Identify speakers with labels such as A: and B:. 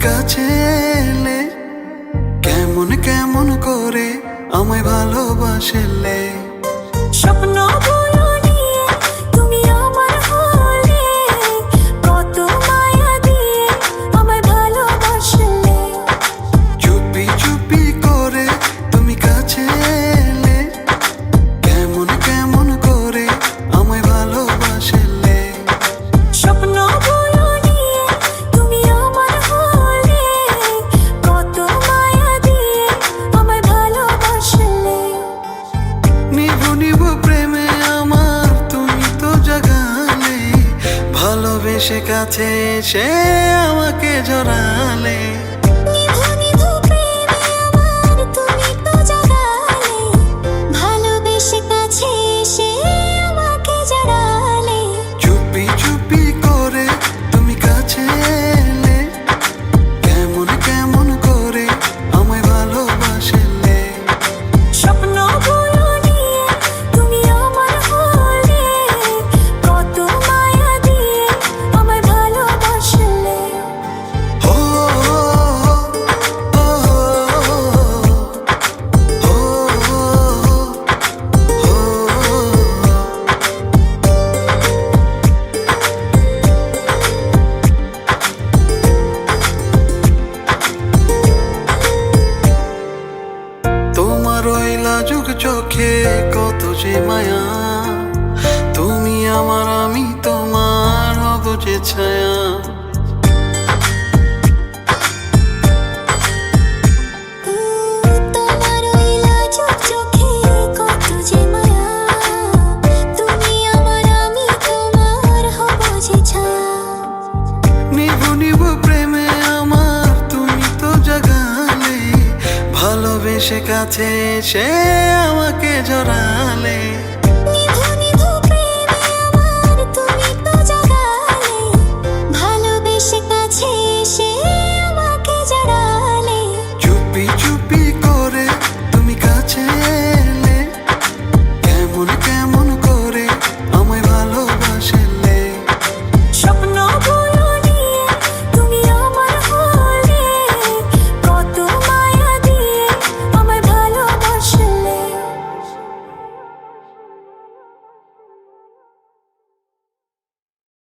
A: কাছে এলে কেমন কেমন করে আমায় ভালোবাসলে।
B: স্বপ্ন বলো নিয়ে তুমি আমার হলে, কত মায়া দিয়ে আমায় ভালোবাসলে।
A: চুপি চুপি করে তুমি কাছে এলে কেমন কেমন করে আমায় ভালোবাসলে।
B: স্বপ্ন বলো নিয়ে তুমি আমার হলে, কত মায়া দিয়ে আমায় ভালোবাসলে।
A: নিভু নিভু প্রেমে আমার তুমি তো জাগালে, ভালোবেসে কাছে এসে আমাকে জড়ালে।
B: নিভু নিভু প্রেমে আমার তুমি তো জাগালে, ভালোবেসে কাছে এসে আমাকে জড়ালে।
A: চুপি চুপি করে তুমি কাছে এলে কেমন কেমন করে আমায় ভালোবাসলে।
B: স্বপ্ন বলো নিয়ে তুমি আমার হলে, কত মায়া দিয়ে আমায় ভালোবাসলে।
A: ও ও ও তোমার ওই লাজুক চোখে কত যে মায়া, তুমি আমার আমি তোমার হব যে ছায়া।
B: তোমার ওই লাজুক চোখে কত যে মায়া, তুমি আমার আমি তোমার হব যে ছায়া।
A: নিভু নিভু প্রেমে আমার তুমি তো জাগালে, ভালোবেসে কাছে এসে